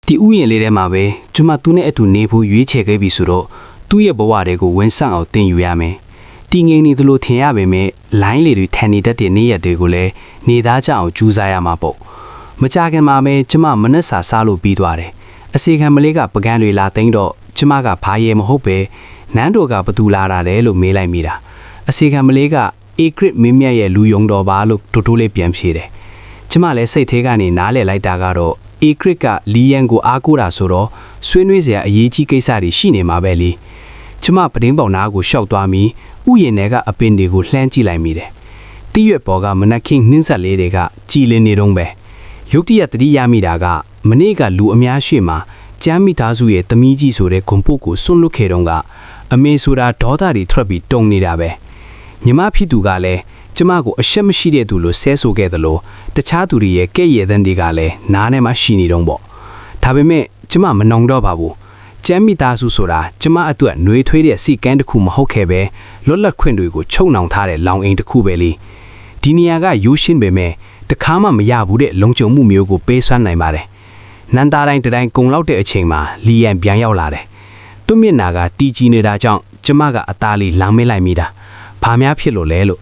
ဒီဥယျာဉ်လေးထဲမှာပဲကျမသူ့နဲ့အတူနေဖို့ရွေးချယ်ခဲ့ပြီဆိုတော့သူ့ရဲ့ဘဝတွေကိုဝင်ဆန့်အောင်သင်ယူရမယ်။တည်ငြိမ်နေသလိုထင်ရပေမဲ့လိုင်းလေတွေထန်နေတတ်တဲ့နေ့ရက်တွေကိုလည်းနေသားကြအောင်ကြိုးစားရမှာပေါ့။မကြခင်မှာပဲကျမမနှက်စာစားလို့ပြီးသွားတယ်။အစီခံမလေးကပကန်းတွေလာသိမ်းတော့ကျမကဘာရဲမဟုတ်ပဲနန်းတော်ကဘသူလာတာလဲလို့မေးလိုက်မိတာ။အစီခံမလေးကအေဂရစ်မင်းမြတ်ရဲ့လူယုံတော်ပါလို့တိုးတိုးလေးပြန်ဖြေတယ်။ကျမလည်းစိတ်သေးကနေနားလည်လိုက်တာကတော့အေဂရစ်ကလီယန်ကိုအားကိုးတာဆိုတော့ဆွေးနွေးစရာအရေးကြီးကိစ္စတွေရှိနေမှာပဲလေ။ကျမပဒင်းပေါင်နာကိုရှောက်သွားပြီးဥယျာဉ်ထဲကအပင်တွေကိုလှမ်းကြည့်လိုက်မိတယ်။တိရွက်ပေါ်ကမနက်ခင်းနှင်းဆက်လေးတွေကကြည်လင်နေတော့ပဲ။ရုတ်တရက်တတိယမိတာကမနေ့ကလူအများရှိမှကျမ်းမိသားစုရဲ့သမီးကြီးဆိုတဲ့ဂုံပုတ်ကိုစွန့်လွတ်ခဲ့တော့ကအမေဆိုတာဒေါသတွေထွက်ပြီးတုံနေတာပဲ။ညီမဖြစ်သူကလည်းကျမကိုအရှက်မရှိတဲ့သူလို့ဆဲဆိုခဲ့သလိုတခြားသူတွေရဲ့ကဲ့ရဲ့တဲ့တွေကလည်းနားထဲမှာရှိနေတော့ပေါ့ဒါပေမဲ့ကျမမနှောင်တော့ပါဘူးကျမ်းမိသားစုဆိုတာကျမအတွက်နှွေးထွေးတဲ့စီကန်းတစ်ခုမဟုတ်ခဲ့ပဲလွတ်လပ်ခွင့်တွေကိုချုပ်နှောင်ထားတဲ့လောင်အိမ်တစ်ခုပဲလေဒီနေရာကရိုးရှင်းပေမဲ့တခါမှမရဘူးတဲ့လုံခြုံမှုမျိုးကိုပေးစွမ်းနိုင်ပါတယ်နန္တာတိုင်းတိုင်းကုံလောက်တဲ့အချိန်မှာလီယန်ပြန်ရောက်လာတယ်သူ့မျက်နှာကတီးကြည့်နေတာကြောင့်ကျမကအသားလေးလောင်မလိုက်မိတာဘာများဖြစ်လို့လဲလို့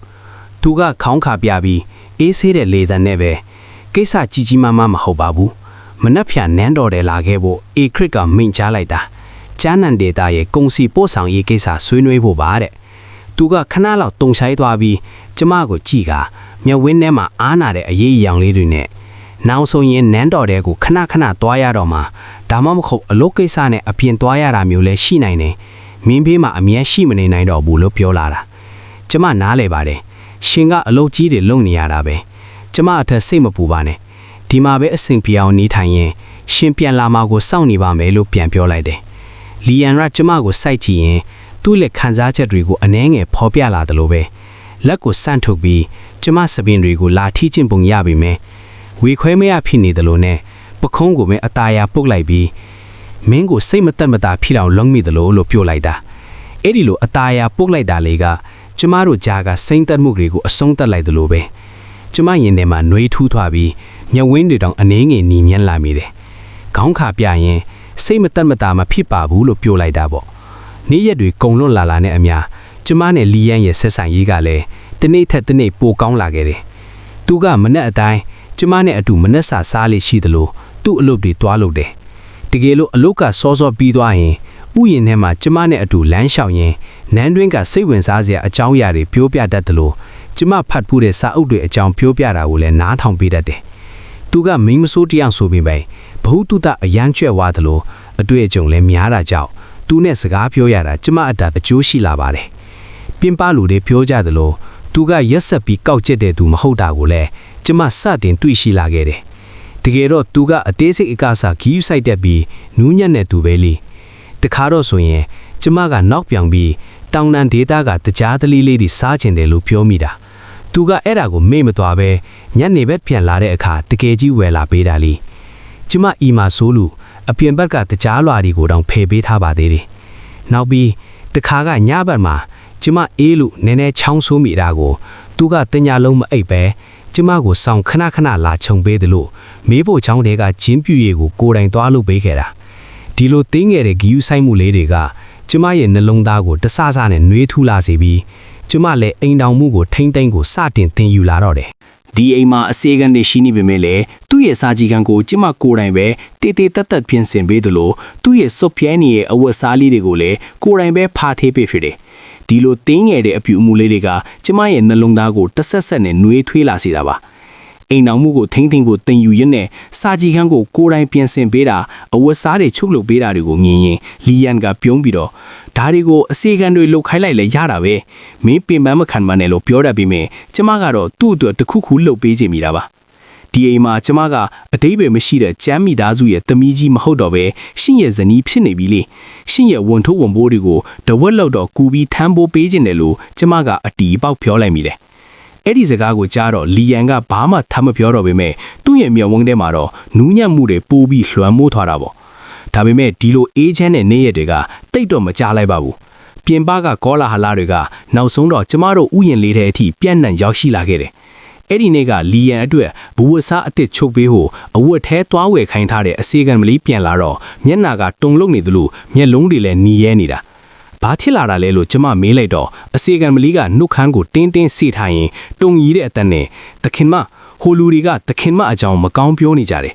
သူကခေါင်းခါပြပြီးအေးဆေးတဲ့လေသံနဲ့ပဲကိစ္စကြီးကြီးမားမားမဟုတ်ပါဘူးမနှက်ဖြန်နန်းတော်တယ်လာခဲ့ဖို့အေခရစ်ကမိန့်ကြားလိုက်တာကျန်းနန်ဒေတာရဲ့ကုံစီပို့ဆောင်ရေးကိစ္စဆွေးနွေးဖို့ပါတဲ့သူကခဏလောက်တုံဆိုင်သွားပြီးကျမကိုကြည့်ကမျက်ဝင်းထဲမှာအားနာတဲ့အရေးအယောင်လေးတွေနဲ့နောက်ဆုံးရင်နန်းတော်တဲ့ကိုခဏသွားရတော့မှဒါမှမဟုတ်အလုပ်ကိစ္စနဲ့အပြင်သွားရတာမျိုးလည်းရှိနိုင်တယ်မင်းဘေးမှာအမြဲရှိမနေနိုင်တော့ဘူးလို့ပြောလာတာကျမနားလဲပါတယ်ရှင်ကအလုပ်ကြီးတွေလုပ်နေရတာပဲကျမအထက်စိတ်မပူပါနဲ့ဒီမှာပဲအဆင်ပြေအောင်နေထိုင်ရင်ရှင်ပြန်လာမှာကိုစောင့်နေပါမယ်လို့ပြန်ပြောလိုက်တယ်လီယန်ကကျမကိုစိုက်ကြည့်ရင်သူ့လက်ခံစားချက်တွေကိုအနှဲငယ်ဖော်ပြလာတယ်လို့ပဲလက်ကိုဆန့်ထုတ်ပြီးကျမစပင်တွေကိုလာထိချင်းပုံရပြီမယ်ဝေခွဲမရဖြစ်နေတယ်လို့နဲ့ပခုံးကိုပဲအตาရပုတ်လိုက်ပြီးမင်းကိုစိတ်မတက်မတာဖြစ်အောင်လုံမိတယ်လို့ပြောလိုက်တာအဲ့ဒီလိုအตาရပုတ်လိုက်တာလေကကျမတို့ကြားကစိမ့်တက်မှုတွေကိုအဆုံးတက်လိုက်သလိုပဲကျမရင်ထဲမှာနှွေးထူးထွားပြီးမျက်ဝန်းတွေတောင်အနှင်းငယ်နီမြန်းလာမိတယ်ခေါင်းခါပြရင်စိတ်မတက်မတာမဖြစ်ပါဘူးလို့ပြောလိုက်တာပေါ့နေ့ရက်တွေကုံလွတ်လာနဲ့အများကျမနဲ့လီယန်ရဲ့ဆက်ဆံရေးကလည်းတနေ့ထက်တနေ့ပိုကောင်းလာခဲ့တယ်သူကမနဲ့အတိုင်းကျမနဲ့အတူမနဲ့စာစားလေးရှိသလိုသူ့အလုပ်တွေတွားလုပ်တယ်တကယ်လို့အလုပ်ကစောစောပြီးသွားရင်ဥယျာဉ်ထဲမှာကျမနဲ့အတူလမ်းလျှောက်ရင်နန်းတွင်းကစိတ်ဝင်စားစရာအကြောင်းအရာတွေပြောပြတတ်တယ်လို့ကျမဖတ်ဖူးတဲ့စာအုပ်တွေအကြောင်းပြောပြတာကိုလည်းနားထောင်ပေးတတ်တယ်။သူကမိန်းမဆိုးတယောက်ဆိုပေမဲ့ဘ ഹു တုတအရန်ကျွဲ့ဝါသလိုအတွေ့အကြုံလည်းများတာကြောင့်သူနဲ့စကားပြောရတာကျမအတာအကျိုးရှိလာပါတယ်။ပြင်းပလူတွေပြောကြသလိုသူကရက်ဆက်ပြီးကောက်ကျက်တဲ့သူမဟုတ်တာကိုလည်းကျမစတင်တွေ့ရှိလာခဲ့တယ်။တကယ်တော့သူကအသေးစိတ်အကစားဂီးယူဆိုင်တက်ပြီးနူးညံ့တဲ့သူပဲလေ။တခါတော့ဆိုရင်ကျမကနောက်ပြောင်ပြီးတောင်တန်းဒေတာကတကြားတလီလေးတွေစားကျင်တယ်လို့ပြောမိတာသူကအဲ့ဒါကိုမေ့မသွားပဲညနေဘက်ပြန်လာတဲ့အခါတကယ်ကြီးဝယ်လာပေးတာလေကျမအီမာဆိုးလူအပြင်ဘက်ကတကြားလွာတွေကိုတောင်ဖယ်ပေးထားပါသေးတယ်နောက်ပြီးတခါကညဘက်မှာကျမအေးလို့နည်းနည်းချောင်းဆိုးမိတာကိုသူကတညာလုံးမအိပ်ပဲကျမကိုစောင့်ခဏလာခြုံပေးတယ်လို့မေးဖို့ချောင်းတွေကဂျင်းပြူရည်ကိုကိုယ်တိုင်သွားလို့ပေးခဲ့တာဒီလိုသိငယ်တဲ့ဂီယူဆိုင်မှုလေးတွေကကျမရဲ့နှလုံးသားကိုတဆဆနဲ့နှွေးထူလာစေပြီးကျမလည်းအိမ်တောင်မှုကိုထိမ့်သိမ့်ကိုစတင်သင်ယူလာတော့တယ်ဒီအိမ်မှာအစေခံတွေရှိနေပေမဲ့လည်းသူ့ရဲ့စာကြီးကံကိုကျမကိုယ်တိုင်ပဲတေးတက်ပြင်ဆင်ပေးသလိုသူ့ရဲ့စွပ်ပြဲနေရဲ့အဝတ်စားလေးတွေကိုလည်းကိုယ်တိုင်ပဲဖားသေးပေးဖြစ်တယ်ဒီလိုတင်းငယ်တဲ့အပြူအမူလေးတွေကကျမရဲ့နှလုံးသားကိုတဆက်နဲ့နှွေးထွေးလာစေတာပါအိမ်တော်မှုကိုထိမ့်သိမ့်ဖို့တင်ယူရင်းနဲ့စာကြီးခန်းကိုကိုယ်တိုင်ပြင်ဆင်ပေးတာအဝတ်စားတွေချုပ်လုပ်ပေးတာတွေကိုမြင်ရင်လီယန်ကပြုံးပြီးတော့ဒါတွေကိုအစေခံတွေလှုပ်ခိုင်းလိုက်လဲရတာပဲမင်းပင်ပန်းမခံမနဲ့လို့ပြောတတ်ပြီးမြင်ကျမကတော့သူ့အတွက်တခုခုလှုပ်ပေးချင်မိတာပါဒီအိမ်မှာကျမကအတိတ်ပဲမရှိတဲ့ကျမ်းမိသားစုရဲ့သမီးကြီးမဟုတ်တော့ပဲရှင်ရဲ့ဇနီးဖြစ်နေပြီလေရှင်ရဲ့ဝန်ထိုးဝန်ပိုးတွေကိုတဝက်လောက်တော့ကူပြီးထမ်းပိုးပေးခြင်းတယ်လို့ကျမကအတီးပေါက်ပြောလိုက်မိတယ်အဲ့ဒီစကားကိုကြားတော့လီယန်ကဘာမှထမ်းမပြောတော့ပေမဲ့သူ့ရဲ့မျက်ဝန်းထဲမှာတော့နူးညံ့မှုတွေပိုးပြီးလွှမ်းမိုးသွားတာပေါ့ဒါပေမဲ့ဒီလိုအေးချမ်းတဲ့နေ့ရက်တွေကတိတ်တော့မကြားလိုက်ပါဘူးပြင်ပကကောလာဟလာတွေကနောက်ဆုံးတော့ကျမတို့ဥယျာဉ်လေးထဲအထိပြန့်နှံ့ရောက်ရှိလာခဲ့တယ် အဲ့ဒီနေ့ကလီယန်အတွက်ဘူဝစားအစ်စ်ချုပ်ပေးဖို့အဝတ်ထဲသွားဝယ်ခိုင်းထားတဲ့အစေခံမလေးပြန်လာတော့မျက်နှာကတုံလုံးနေသလိုမျက်လုံးတွေလည်းနီးရဲနေတာဘာဖြစ်လာတာလဲလို့ကျမမေးလိုက်တော့အစေခံမလေးကနှုတ်ခမ်းကိုတင်းတင်းစေထားရင်တုံကြီးတဲ့အသက်နဲ့သခင်မဟိုလူတွေကသခင်မအကြောင်းမကောင်းပြောနေကြတယ်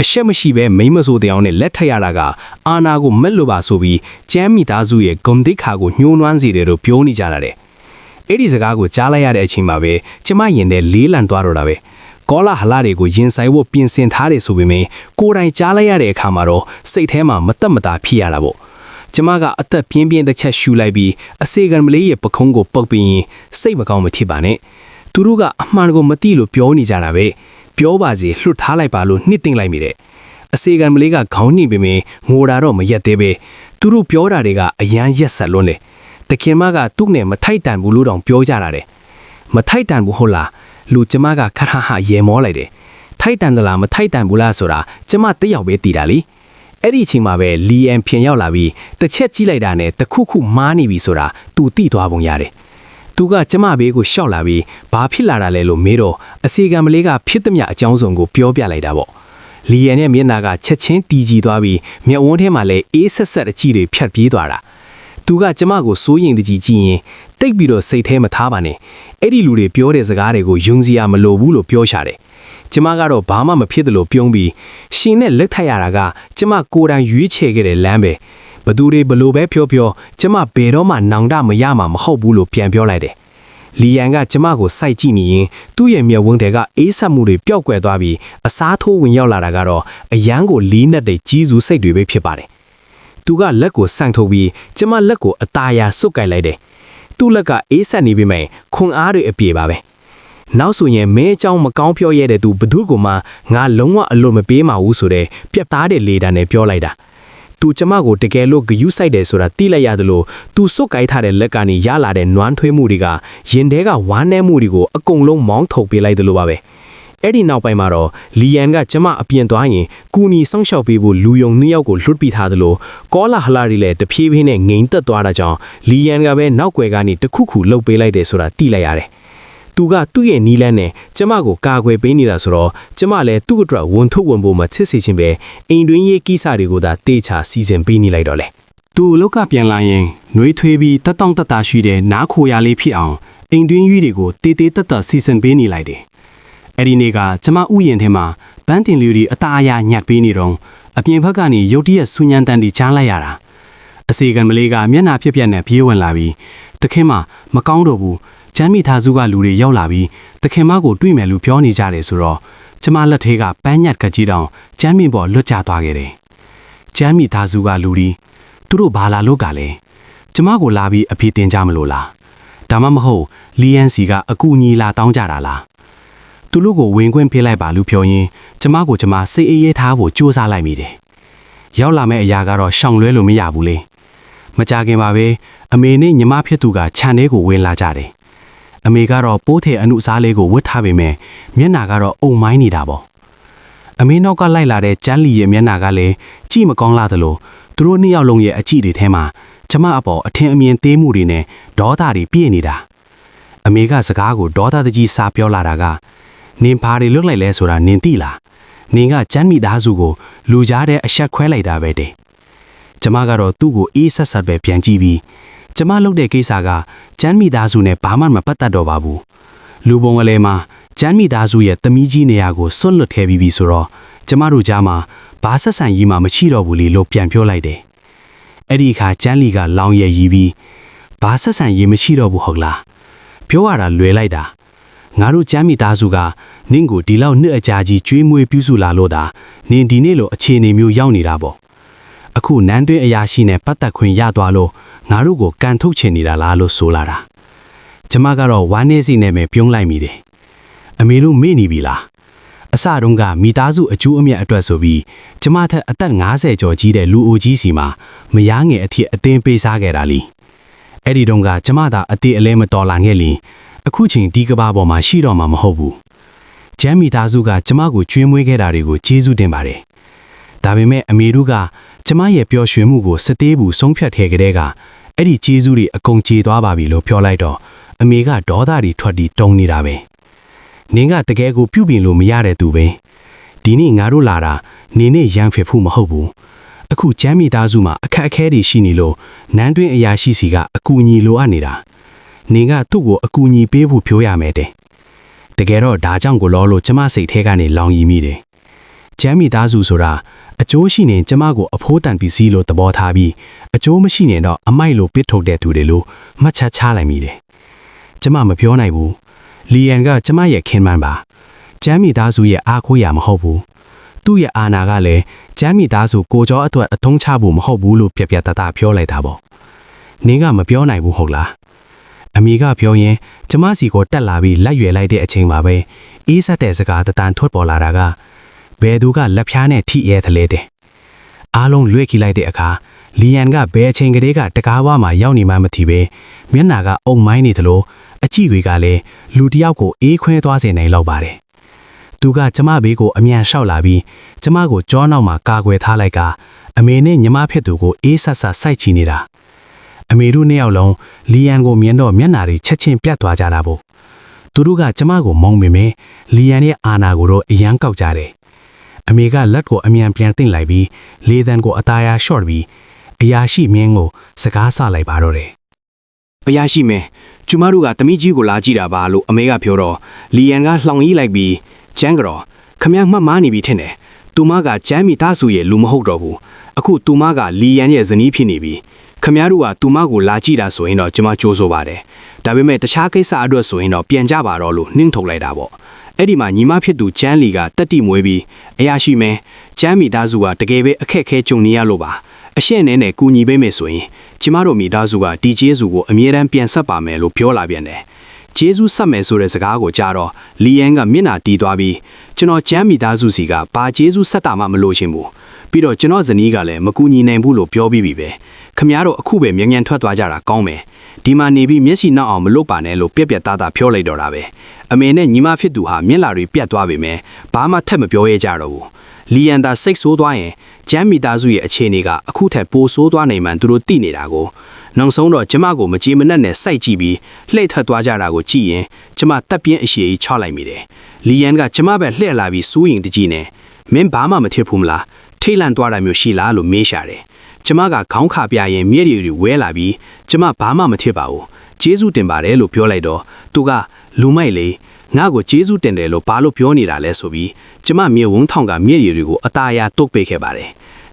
အရှက်မရှိပဲမိမဆိုတဲ့အောင်နဲ့လက်ထက်ရတာကအာနာကိုမက်လို့ပါဆိုပြီးကျမ်းမိသားစုရဲ့ဂုံတိခါကိုညှိုးနွမ်းစေတယ်လို့ပြောနေကြတာတဲ့အဲ့ဒီစကားကိုကြားလိုက်ရတဲ့အချိန်မှာပဲကျမရင်ထဲလေးလံသွားတော့တာပဲကောလာဟလာတွေကိုရင်ဆိုင်ဖို့ပြင်ဆင်ထားတယ်ဆိုပေမဲ့ကိုယ်တိုင်ကြားလိုက်ရတဲ့အခါမှာတော့စိတ်ထဲမှာမတက်မတာဖြစ်ရတာပေါ့ကျမကအသက်ပြင်းပြင်းတစ်ချက်ရှူလိုက်ပြီးအစေခံမလေးရဲ့ပခုံးကိုပုတ်ပြီးရင်စိတ်မကောင်းမဖြစ်ပါနဲ့သူတို့ကအမှန်ကိုမသိလို့ပြောနေကြတာပဲပြောပါစီလှုပ်ထားလိုက်ပါလို့နှစ်သိမ့်လိုက်မိတဲ့အစေခံမလေးကခေါင်းနှိပေမဲ့ငိုတာတော့မရက်သေးပဲသူတို့ပြောတာတွေကအယမ်းရက်ဆက်လွန်းတယ်တခင်မကသူ့နဲ့မထိုက်တန်ဘူးလို့တောင်ပြောကြတာတဲ့မထိုက်တန်ဘူးဟုတ်လားလူကျမကခရဟရေမောလိုက်တယ်ထိုက်တန်သလားမထိုက်တန်ဘူးလားဆိုတာကျမတယောက်ပဲသိတာလေအဲ့ဒီအချိန်မှာပဲလီအန်ဖြင်ရောက်လာပြီးတစ်ချက်ကြည့်လိုက်တာနဲ့တခုခုမားနေပြီဆိုတာသူသိသွားပုံရတယ်သူကကျမဘေးကိုရှောက်လာပြီးဘာဖြစ်လာတာလဲလို့မေးတော့အစီကံမလေးကဖြစ်သမျှအကြောင်းစုံကိုပြောပြလိုက်တာပေါ့လီယန်ရဲ့မျက်နှာကချက်ချင်းတီးကြည့်သွားပြီးမျက်ဝန်းထဲမှာလည်းအေးဆက်ဆက်အကြည့်တွေဖြတ်ပြေးသွားတာသူကကျမကိုစိုးရင်တကြီးကြည့်ရင်တိတ်ပြီးတော့စိတ်ထဲမထားပါနဲ့အဲ့ဒီလူတွေပြောတဲ့စကားတွေကိုယုံစရာမလိုဘူးလို့ပြောရှာတယ်ကျမကတော့ဘာမှမဖြစ်တယ်လို့ပြုံးပြီးရှင်နဲ့လက်ထပ်ရတာကကျမကိုယ်တိုင်ရွေးချယ်ခဲ့တဲ့လမ်းပဲဘသူတွေဘလို့ပဲပြောကျမဘယ်တော့မှနောင်တမရမှာမဟုတ်ဘူးလို့ပြန်ပြောလိုက်တယ်လီယန်ကကျမကိုစိုက်ကြည့်နေရင်သူ့ရဲ့မျက်ဝန်းထဲကအေးဆက်မှုတွေပျောက်ကွယ်သွားပြီးအစားထိုးဝင်ရောက်လာတာကတော့အယမ်းကိုလီးနက်တဲ့ကြီးစုစိတ်တွေပဲဖြစ်ပါတယ်သူကလက်ကိုဆန့်ထုတ်ပြီးကျမလက်ကိုအตาရစွတ်ကိုက်လိုက်တယ်သူ့လက်ကအေးဆက်နေပြီမဲ့ခွန်အားတွေအပြေပါပဲနောက်ဆိုရင်မဲအကြောင်းမကောင်းပြောရတဲ့သူဘသူ့ကိုမှငါလုံးဝအလိုမပေးမှာဘူးဆိုတဲ့ပြတ်သားတဲ့လေတံနဲ့ပြောလိုက်တာသူကျမကိုတကယ်လို့ဂယုစိုက်တယ်ဆိုတာသိလိုက်ရတယ်လို့သူစွတ်ကိုက်ထားတဲ့လက်ကနေရလာတဲ့နွမ်းထွေးမှုတွေကရင်ထဲကဝမ်းနည်းမှုတွေကိုအကုန်လုံးမောင်းထုတ်ပေးလိုက်တယ်လို့ပါပဲအဲ့ဒီနောက်ပိုင်းမှာတော့လီယန်ကကျမအပြင်သွားရင်ကူနီဆောင်းလျှောက်ပေးဖို့လူယုံနှစ်ယောက်ကိုလွတ်ပြီးထားတယ်လို့ကောလာဟလာတွေလည်းတဖြည်းဖြည်းနဲ့ငိမ်သက်သွားတာကြောင့်လီယန်ကပဲနောက်ွယ်ကနေတခုခုလှုပ်ပေးလိုက်တယ်ဆိုတာသိလိုက်ရတယ်သူကသူ့ရဲ့နီးလန်းနဲ့ကျမကိုကာကွယ်ပေးနေတာဆိုတော့ကျမလည်းသူ့အတွက်ဝန်ထုတ်ဝန်ပိုးမချစ်စေခြင်းပဲအိမ်တွင်းရေးကိစ္စတွေကိုသာတေချာစီစဉ်ပေးနေလိုက်တော့လေသူအလောက်ကပြန်လာရင်နှွေးထွေးပြီးတက်တောင့်တက်တာရှိတဲ့နားခိုရလေးဖြစ်အောင်အိမ်တွင်းရေးတွေကိုတေးတေးတက်တက်စီစဉ်ပေးနေလိုက်တယ်အဲ့ဒီနေ့ကကျမဥယျာဉ်ထဲမှာပန်းတင်လူတွေအသားအရညှက်ပေးနေတော့အပြင်ဘက်ကနေရုတ်တရက်ဆူညံတန်တီချားလိုက်ရတာအစေခံမလေးကမျက်နှာဖြစ်ပြက်နဲ့ပြေးဝင်လာပြီးတခင်မကောင်းတော့ဘူးကျမ်းမိသားစုကလူတွေရောက်လာပြီးတခင်မကိုတွေ့မယ်လို့ပြောနေကြတယ်ဆိုတော့ကျမလက်ထဲကပန်းညတ်ကကြီးတောင်ကျမ်းမိပေါ်လွတ်ကျသွားခဲ့တယ်ကျမ်းမိသားစုကလူတွေသူတို့ဘာလာလို့ကလဲကျမကိုလာပြီးအဖေတင်ကြမလို့လားဒါမှမဟုတ်လီယန်စီကအကူအညီလာတောင်းကြတာလားသူတို့ကိုဝင်ခွင့်ပေးလိုက်ပါလို့ပြောရင်ကျမစိတ်အေးရဲထားဖို့ကြိုးစားလိုက်မိတယ်ရောက်လာမယ့်အရာကတော့ရှောင်လွဲလို့မရဘူးလေမကြခင်ပါပဲအမေနဲ့ညီမဖြစ်သူကခြံထဲကိုဝင်လာကြတယ်အမေကတော့ပိုးထေအနုစားလေးကိုဝတ်ထားပေမဲ့မျက်နှာကတော့အုံမိုင်းနေတာပေါ့အမေနောက်ကလိုက်လာတဲ့ကျန်းလီရဲ့မျက်နှာကလည်းကြည့်မကောင်းလာသလိုသူတို့နှစ်ယောက်လုံးရဲ့အကြည့်တွေထဲမှာကျမအပေါ်အထင်အမြင်သေးမှုတွေနဲ့ဒေါသတွေပြည့်နေတာအမေကစကားကိုဒေါသတကြီးစားပြောလာတာကနင်ဘာတွေလွတ်လိုက်လဲဆိုတာနင်သိလားနင်ကကျန်းမိသားစုကိုလူကြားတဲ့အဆက်ခွဲလိုက်တာပဲတဲ့ကျမကတော့သူ့ကိုအေးဆက်ဆက်ပဲပြန်ကြည့်ပြီးကျမလုပ်တဲ့ကိစ္စကကျန်းမိသားစုနဲ့ဘာမှမပတ်သက်တော့ပါဘူးလူပုံကလေးမှာကျန်းမိသားစုရဲ့သမီးကြီးနေရာကိုစွန့်လွတ်ခဲ့ပြီးပြီဆိုတော့ကျမတို့ကြားမှာဘာဆက်ဆံရေးမှမရှိတော့ဘူးလေလို့ပြန်ပြောလိုက်တယ်အဲ့ဒီအခါကျန်းလီကလောင်ရည်ပြီးဘာဆက်ဆံရေးမရှိတော့ဘူးဟုတ်လားပြောရတာလွယ်လိုက်တာငါတို့ကျမ်းမိသားစုကနင့်ကိုဒီလောက်နှစ်အကြာကြီးကျွေးမွေးပြုစုလာလို့သာနင်ဒီနေ့လိုအခြေအနေမျိုးရောက်နေတာပေါ့အခုနန်းသွင်းအရာရှိနဲ့ပတ်သက်ခွင့်ရသွားလို့ငါတို့ကိုကန်ထုတ်ချင်နေတာလားလို့ဆိုလာတာကျမကတော့ဝမ်းနည်းစိနဲ့ပဲပြုံးလိုက်မိတယ်အမေတို့မေ့နေပြီလားအစတုန်းကမိသားစုအကျိုးအမြတ်အတွက်ဆိုပြီးကျမထက်အသက်50ကျော်ကြီးတဲ့လူအိုကြီးစီမှာမယားငယ်အဖြစ်အသင်းပေးစားခဲ့တာလीအဲ့ဒီတုန်းကကျမသာအသေးအလဲမတော်လာခဲ့လीအခုချိန်ဒီကဘာပေါ်မှာရှိတော့မှာမဟုတ်ဘူးကျမ်းမိသားစုကကျမကိုကျွေးမွေးခဲ့တာတွေကိုကျေးဇူးတင်ပါတယ်ဒါပေမဲ့အမေတို့ကကျမရဲ့ပျော်ရွှင်မှုကိုစသေးဘူးဆုံးဖြတ်ခဲ့ကြတဲ့ကအဲ့ဒီကျေးဇူးတွေအကုန်ကျေသွားပါပြီလို့ပြောလိုက်တော့အမေကဒေါသတွေထွက်ပြီးတုံနေတာပဲ နင်ကတကယ်ကိုပြုပြင်လို့မရတဲ့သူပဲဒီနေ့ငါတို့လာတာနေနဲ့ရန်ဖြစ်ဖို့မဟုတ်ဘူးအခုကျမ်းမိသားစုမှာအခက်အခဲတွေရှိနေလို့နန်းတွင်းအရာရှိစီကအကူအညီလိုအပ်နေတာနင်ကသူ့ကိုအကူအညီပေးဖို့ပြောရမယ်တဲ့တကယ်တော့ဒါကြောင့်ကိုလောလို့ကျမစိတ်ထဲကနေလောင်ရီမိတယ်ကျမ်းမိသားစုဆိုတာအကျိုးရှိနေကျမကိုအဖိုးတန်ပစ္စည်းလို့သဘောထားပြီးအကျိုးမရှိနေတော့အမိုက်လိုပစ်ထုတ်တဲ့သူတွေလို့မှတ်ချက်ချလိုက်မိတယ်ကျမမပြောနိုင်ဘူးလီယန်ကကျမရဲ့ခင်မန်းပါကျမ်းမိသားစုရဲ့အားကိုးရာမဟုတ်ဘူးသူ့ရဲ့အာနာကလည်းကျမ်းမိသားစုကိုကျော်အတွက်အထုံးချဖို့မဟုတ်ဘူးလို့ပြပြတတပြောလိုက်တာပေါ့နင်ကမပြောနိုင်ဘူးဟုတ်လားအမေကပြောရင်ကျမစီကိုတက်လာပြီးလက်ရွယ်လိုက်တဲ့အချိန်မှာပဲအေးဆက်တဲ့စကားတန်ထွက်ပေါ်လာတာကဘယ်သူကလက်ဖြားနဲ့ထိရဲသလဲတဲ့အားလုံးလွှဲခိလိုက်တဲ့အခါလီယန်ကဘယ်အချိန်ကလေးကတကားဝါမှာရောက်နေမှမသိပဲမျက်နာကအုံမိုင်းနေသလိုအကြည့်တွေကလည်းလူတစ်ယောက်ကိုအေးခွဲသွားစေနိုင်လောက်ပါတယ်သူကကျမဘေးကိုအမြန်လျှောက်လာပြီးကျမကိုကြောနောက်မှာကာကွယ်ထားလိုက်ကအမေနဲ့ညီမဖြစ်သူကိုအေးဆက်ဆက်စိုက်ချီနေတာအမေတို့နှစ်ယောက်လုံးလီယန်ကိုမြင်တော့မျက်နာတွေချက်ချင်းပြတ်သွားကြတာပေါ့သူတို့ကကျမကိုမုန်းပေမဲ့လီယန်ရဲ့အာနာကိုတော့အယမ်းကောက်ကြတယ်အမေကလက်ကိုအမြန်ပြန်တင်လိုက်ပြီးလေသံကိုအသားရရှော့ပြီးအရာရှိမင်းကိုစကားဆလိုက်ပါတော့တယ်အရာရှိမင်းကျမတို့ကတမိကြီးကိုလာကြည့်တာပါလို့အမေကပြောတော့လီယန်ကလှောင်ကြီးလိုက်ပြီးကျန်းကြော်ခမမှတ်မားနေပြီထင်တယ်သူမကကျမ်းမိသားစုရဲ့လူမဟုတ်တော့ဘူးအခုသူမကလီယန်ရဲ့ဇနီးဖြစ်နေပြီခမတို့ကသူမကိုလာကြည့်တာဆိုရင်တော့ကျမကြိုးဆိုပါတယ်ဒါပေမဲ့တခြားကိစ္စအတွက်ဆိုရင်တော့ပြန်ကြပါတော့လို့နှင်းထုတ်လိုက်တာပေါ့အဲ့ဒီမှာညီမဖြစ်သူကျန်းလီကတက်တိမွေးပြီးအရာရှိမင်းကျမ်းမိသားစုကတကယ်ပဲအခက်ခဲကြုံနေရလို့ပါအရှင်းနဲ့နဲ့ကူညီပေးမယ်ဆိုရင်ကျမတို့မိသားစုကဒီကျေးဇူးကိုအမြဲတမ်းပြန်ဆက်ပါမယ်လို့ပြောလာပြန်တယ်ကျေးဇူးဆက်မယ်ဆိုတဲ့စကားကိုကြားတော့လီယန်ကမျက်နှာတီးသွားပြီးကျွန်တော်ကျမ်းမိသားစုစီကဘာကျေးဇူးဆက်တာမှမလို့ချင်းဘူးပြီးတော့ကျွန်တော်ဇနီးကလည်းမကူညီနိုင်ဘူးလို့ပြောပြီးပြီပဲခမရတို့အခုပဲမြန်မြန်ထွက်သွားကြတာကောင်းမယ်ဒီမှာနေပြီးမျက်စိနှောက်အောင်မလုပ်ပါနဲ့လို့ပြက်ပြက်သားသားပြောလိုက်တော့တာပဲအမေနဲ့ညီမဖြစ်သူဟာမျက်လာတွေပြတ်သွားပေမဲ့ဘာမှထက်မပြောရကြတော့ဘူးလီယန်သာစိတ်ဆိုးသွားရင်ကျမ်းမိသားစုရဲ့အခြေအနေကအခုထက်ပိုဆိုးသွားနိုင်မှန်သူတို့သိနေတာကိုနောက်ဆုံးတော့ကျမကိုမကြည်မနှက်နဲ့စိုက်ကြည့်ပြီးလှည့်ထွက်သွားကြတာကိုကြည့်ရင်ကျမတက်ပြင်းအရှိကြီးချော့လိုက်မိတယ်လီယန်ကကျမပဲလှည့်လာပြီးစူးရင်တကြီးနဲ့မင်းဘာမှမထစ်ဘူးမလားထိတ်လန့်သွားတာမျိုးရှိလားလို့မေးရှာတယ်ကျမကခေါင်းခါပြရင်မျက်ရည်တွေဝဲလာပြီးကျမဘာမှမထစ်ပါဘူးကျေးဇူးတင်ပါတယ်လို့ပြောလိုက်တော့သူကလူမိုက်လေငါ့ကိုကျေးဇူးတင်တယ်လို့ဘာလို့ပြောနေတာလဲဆိုပြီးကျမမြေဝုန်းထောင်ကမျက်ရည်တွေကိုအသားအရတုတ်ပေးခဲ့ပါတယ်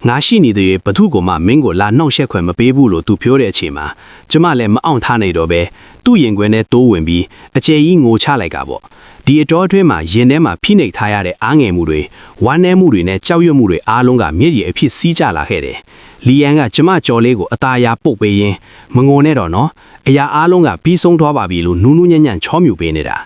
ငါရှိနေတဲ့ဘသူကမှမင်းကိုလာနှောက်ရက်ခွင့်မပေးဘူးလို့သူပြောတဲ့အချိန်မှာကျမလည်းမအောင်ထားနိုင်တော့ပဲသူ့ရင်ခွင်ထဲတိုးဝင်ပြီးအကျယ်ကြီးငိုချလိုက်ကပေါ့ဒီအတော်အတွင်းမှာရင်ထဲမှာဖိနှိပ်ထားရတဲ့အားငယ်မှုတွေဝမ်းနည်းမှုတွေနဲ့ကြောက်ရွံ့မှုတွေအားလုံးကမျက်ရည်အဖြစ်စီးကျလာခဲ့တယ်လီယန်ကကျမကြော်လေးကိုအသားအရပုတ်ပေးရင်းမငုံနဲ့တော့နော်အရာအားလုံးကပြီးဆုံးသွားပါပြီလို့နူးနူးညံ့ညံ့ချောမြူပေးနေတာ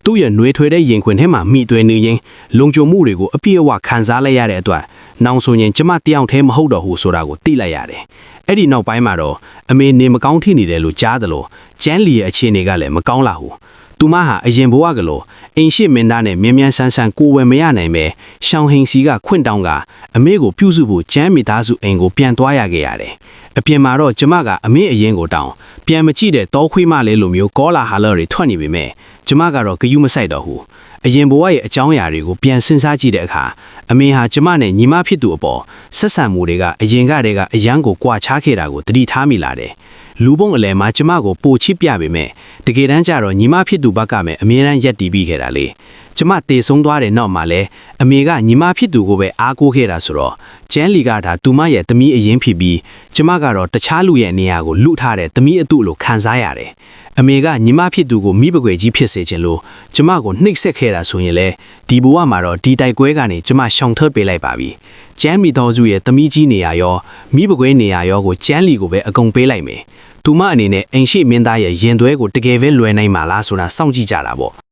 သူ့ရဲ့နှွေးထွေးတဲ့ရင်ခွင်ထဲမှာမိသွဲနေရင်လုံခြုံမှုတွေကိုအပြည့်အဝခံစားလိုက်ရတဲ့အတွက်နောင်ဆိုရင်ကျမတယောက်တည်းမဟုတ်တော့ဘူးဆိုတာကိုသိလိုက်ရတယ်အဲ့ဒီနောက်ပိုင်းမှာတော့အမေနေမကောင်းထိနေတယ်လို့ကြားတယ်လို့ကျန်းလီရဲ့အခြေအနေကလည်းမကောင်းလာဘူးသူမဟာအရင်ဘဝကလို့အိမ်ရှိမင်းသားနဲ့မြင်းမြန်းဆန်းဆန်းကိုဝယ်မရနိုင်ပဲရှောင်းဟင်စီကခွင့်တောင်းကအမေကိုပြုစုဖို့ကျန်းမိသားစုအိမ်ကိုပြန်သွားရခဲ့ရတယ်အပြင်မှာတော့ကျမကအမေအရင်ကိုတောင်းပြန်မကြည့်တဲ့တောခွေးမလေးလိုမျိုးကောလာဟာလာတွေထွက်နေပေမဲ့ကျမကတော့ဂယုမဆိုင်တော့ဘူးအရင်ဘဝရဲ့အကြောင်းအရာတွေကိုပြန်စဉ်းစားကြည့်တဲ့အခါအမေဟာကျမနဲ့ညီမဖြစ်သူအပေါ်ဆက်ဆံမှုတွေကအရင်ကတည်းကအယံကိုကြွာချခဲ့တာကိုသတိထားမိလာတယ်လူပုံအလဲမှာကျမကိုပိုချစ်ပြပေမဲ့တကယ်တမ်းကျတော့ညီမဖြစ်သူဘက်ကပဲအမြဲတမ်းရက်တီးပြီးခဲ့တာလေကျမတေဆုံးသွားတဲ့နောက်မှာလဲအမေကညီမဖြစ်သူကိုပဲအားကိုးခဲ့တာဆိုတော့ကျန်းလီကဒါသူမရဲ့သမီးအရင်ဖြစ်ပြီးကျမကတော့တခြားလူရဲ့နေရာကိုလူထားတဲ့သမီးအတုလို့ခံစားရတယ်အမေကညီမဖြစ်သူကိုမိပကွယ်ကြီးဖြစ်စေချင်လို့ကျမကိုနှိပ်စက်ခဲ့တာဆိုရင်လေဒီဘဝမှာတော့ဒီတိုက်ကွဲကနေကျမရှောင်ထွက်ပေးလိုက်ပါပြီကျန်းမီတော်စုရဲ့သမီးကြီးနေရာရောမိပကွယ်နေရာရောကိုကျန်းလီကိုပဲအကုန်ပေးလိုက်မယ်သူမအနေနဲ့အိမ်ရှိမင်းသားရဲ့ရင်သွဲကိုတကယ်ပဲလွယ်နိုင်မှာလားဆိုတာစောင့်ကြည့်ကြတာပေါ့